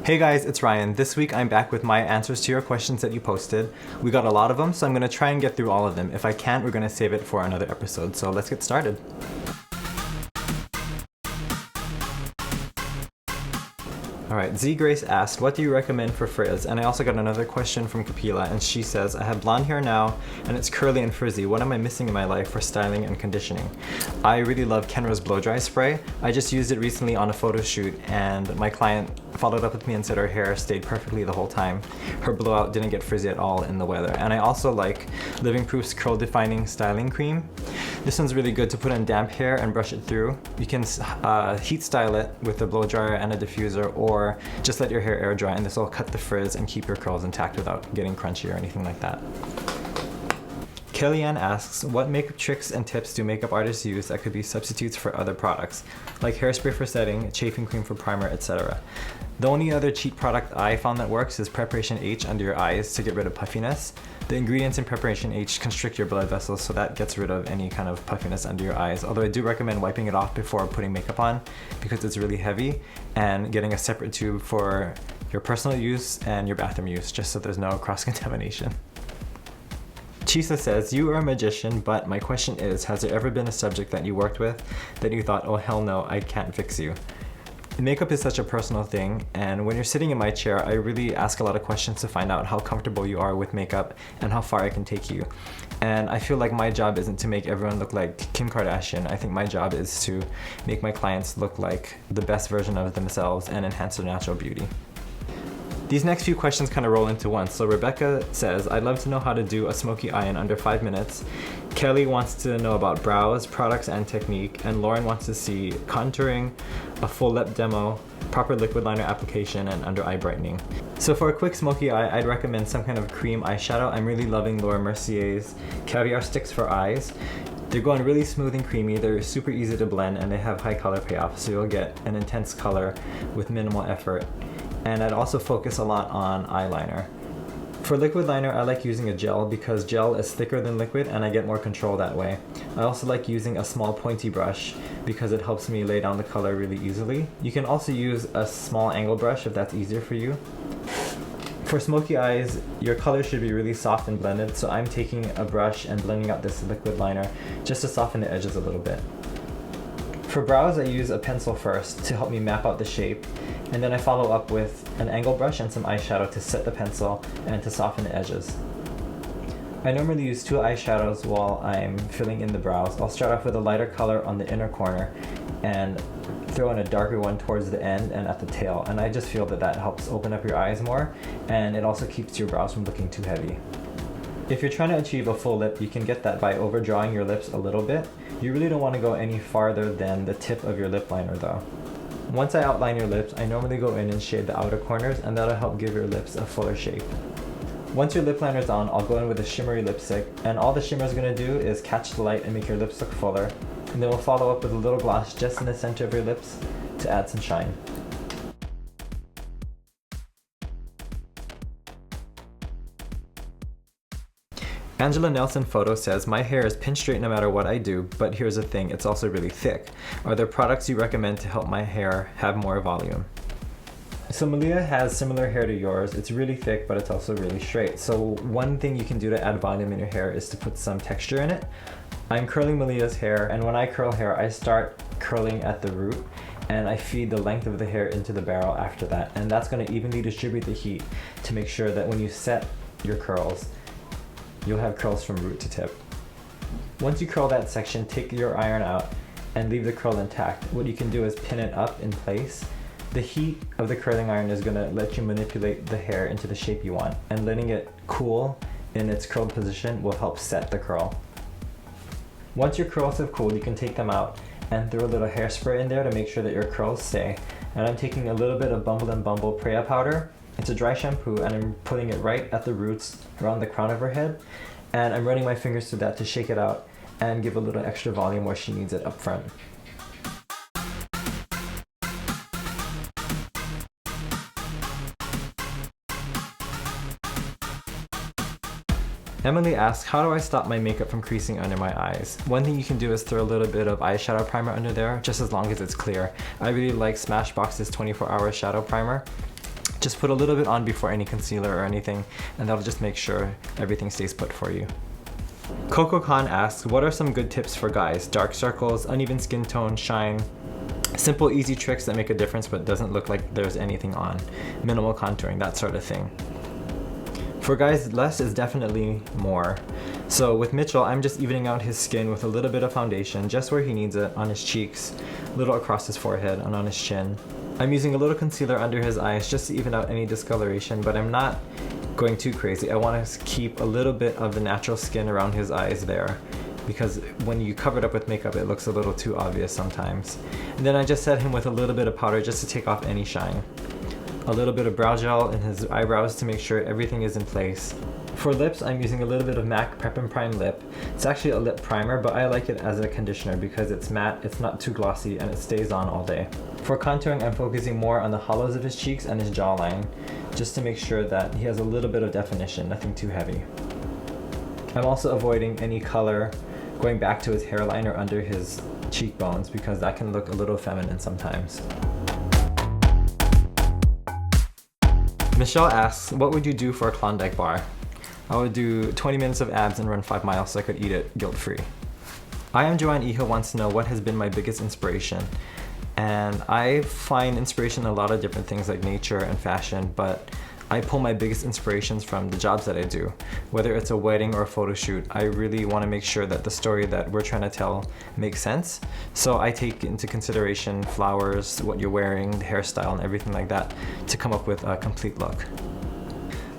Hey guys, it's Ryan. This week I'm back with my answers to your questions that you posted. We got a lot of them, so I'm going to try and get through all of them. If I can't, we're going to save it for another episode. So let's get started. Alright, Z Grace asked, what do you recommend for frizz? And I also got another question from Kapila, and she says, I have blonde hair now, and it's curly and frizzy. What am I missing in my life for styling and conditioning? I really love Kenra's blow dry spray. I just used it recently on a photo shoot, and my client followed up with me and said her hair stayed perfectly the whole time. Her blowout didn't get frizzy at all in the weather. And I also like Living Proof's Curl Defining Styling Cream. This one's really good to put on damp hair and brush it through. You can heat style it with a blow dryer and a diffuser, or just let your hair air dry, and this will cut the frizz and keep your curls intact without getting crunchy or anything like that. Kellyanne asks, what makeup tricks and tips do makeup artists use that could be substitutes for other products, like hairspray for setting, chafing cream for primer, etc.? The only other cheap product I found that works is Preparation H under your eyes to get rid of puffiness. The ingredients in Preparation H constrict your blood vessels, so that gets rid of any kind of puffiness under your eyes. Although I do recommend wiping it off before putting makeup on because it's really heavy, and getting a separate tube for your personal use and your bathroom use, just so there's no cross-contamination. Chisa says, you are a magician, but my question is, has there ever been a subject that you worked with that you thought, oh hell no, I can't fix you? Makeup is such a personal thing, and when you're sitting in my chair, I really ask a lot of questions to find out how comfortable you are with makeup and how far I can take you. And I feel like my job isn't to make everyone look like Kim Kardashian. I think my job is to make my clients look like the best version of themselves and enhance their natural beauty. These next few questions kind of roll into one. So Rebecca says, I'd love to know how to do a smoky eye in under 5 minutes. Kelly wants to know about brows, products, and technique. And Lauren wants to see contouring, a full lip demo, proper liquid liner application, and under eye brightening. So for a quick smoky eye, I'd recommend some kind of cream eyeshadow. I'm really loving Laura Mercier's Caviar Sticks for Eyes. They're going really smooth and creamy, they're super easy to blend, and they have high color payoff, so you'll get an intense color with minimal effort. And I'd also focus a lot on eyeliner. For liquid liner, I like using a gel because gel is thicker than liquid and I get more control that way. I also like using a small pointy brush because it helps me lay down the color really easily. You can also use a small angle brush if that's easier for you. For smoky eyes, your color should be really soft and blended, so I'm taking a brush and blending out this liquid liner just to soften the edges a little bit. For brows, I use a pencil first to help me map out the shape, and then I follow up with an angle brush and some eyeshadow to set the pencil and to soften the edges. I normally use 2 eyeshadows while I'm filling in the brows. I'll start off with a lighter color on the inner corner and throw in a darker one towards the end and at the tail, and I just feel that that helps open up your eyes more, and it also keeps your brows from looking too heavy. If you're trying to achieve a full lip, you can get that by overdrawing your lips a little bit. You really don't want to go any farther than the tip of your lip liner though. Once I outline your lips, I normally go in and shade the outer corners, and that'll help give your lips a fuller shape. Once your lip liner's on, I'll go in with a shimmery lipstick, and all the shimmer's gonna do is catch the light and make your lips look fuller, and then we'll follow up with a little gloss just in the center of your lips to add some shine. Angela Nelson Photo says, my hair is pin straight no matter what I do, but here's the thing, it's also really thick. Are there products you recommend to help my hair have more volume? So Malia has similar hair to yours. It's really thick, but it's also really straight. So one thing you can do to add volume in your hair is to put some texture in it. I'm curling Malia's hair, and when I curl hair, I start curling at the root, and I feed the length of the hair into the barrel after that. And that's gonna evenly distribute the heat to make sure that when you set your curls, you'll have curls from root to tip. Once you curl that section, take your iron out and leave the curl intact. What you can do is pin it up in place. The heat of the curling iron is gonna let you manipulate the hair into the shape you want, and letting it cool in its curled position will help set the curl. Once your curls have cooled, you can take them out and throw a little hairspray in there to make sure that your curls stay. And I'm taking a little bit of Bumble and Bumble Preya powder. It's a dry shampoo, and I'm putting it right at the roots around the crown of her head, and I'm running my fingers through that to shake it out and give a little extra volume where she needs it up front. Emily asks, how do I stop my makeup from creasing under my eyes? One thing you can do is throw a little bit of eyeshadow primer under there, just as long as it's clear. I really like Smashbox's 24-hour shadow primer. Just put a little bit on before any concealer or anything, and that'll just make sure everything stays put for you. Coco Khan asks, what are some good tips for guys? Dark circles, uneven skin tone, shine, simple easy tricks that make a difference but doesn't look like there's anything on, minimal contouring, that sort of thing. For guys, less is definitely more. So with Mitchell, I'm just evening out his skin with a little bit of foundation, just where he needs it, on his cheeks, a little across his forehead, and on his chin. I'm using a little concealer under his eyes just to even out any discoloration, but I'm not going too crazy. I want to keep a little bit of the natural skin around his eyes there, because when you cover it up with makeup, it looks a little too obvious sometimes. And then I just set him with a little bit of powder just to take off any shine. A little bit of brow gel in his eyebrows to make sure everything is in place. For lips, I'm using a little bit of MAC Prep and Prime Lip. It's actually a lip primer, but I like it as a conditioner because it's matte, it's not too glossy, and it stays on all day. For contouring, I'm focusing more on the hollows of his cheeks and his jawline, just to make sure that he has a little bit of definition, nothing too heavy. I'm also avoiding any color going back to his hairline or under his cheekbones because that can look a little feminine sometimes. Michelle asks, what would you do for a Klondike bar? I would do 20 minutes of abs and run 5 miles so I could eat it guilt-free. I Am Joanne Iha wants to know what has been my biggest inspiration. And I find inspiration in a lot of different things like nature and fashion, but I pull my biggest inspirations from the jobs that I do. Whether it's a wedding or a photo shoot, I really want to make sure that the story that we're trying to tell makes sense. So I take into consideration flowers, what you're wearing, the hairstyle, and everything like that to come up with a complete look.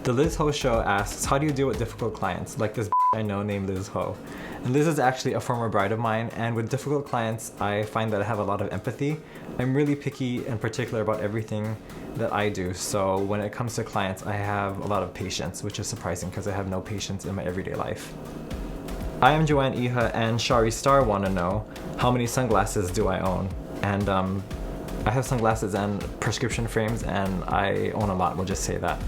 The Liz Ho Show asks, how do you deal with difficult clients, like this I know named Liz Ho? And Liz is actually a former bride of mine, and with difficult clients, I find that I have a lot of empathy. I'm really picky and particular about everything that I do, so when it comes to clients, I have a lot of patience, which is surprising because I have no patience in my everyday life. I Am Joanne Iha and Shari Star want to know, how many sunglasses do I own? And I have sunglasses and prescription frames, and I own a lot, we'll just say that.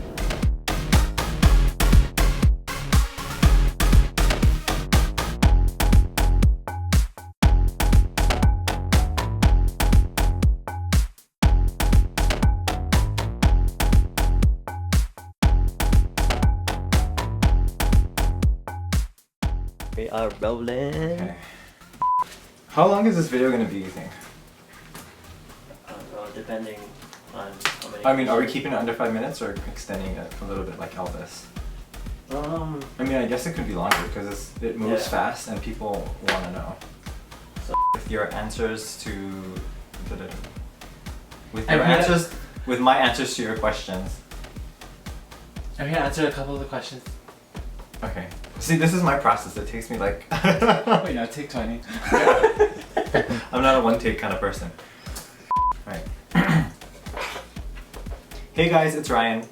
We are rolling. Okay. How long is this video going to be, you think? Depending on how many. I mean, are we keeping it under 5 minutes or extending it a little bit like Elvis? I mean, I guess it could be longer because it moves fast and people want to know. So with your answers to with my answers to your questions. I'm here to answer a couple of the questions. Okay. See, this is my process. It takes me like... Wait, no, take 20. I'm not a one-take kind of person. Alright. Hey guys, it's Ryan.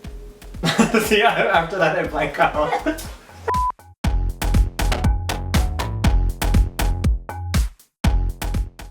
See, after that I blank out.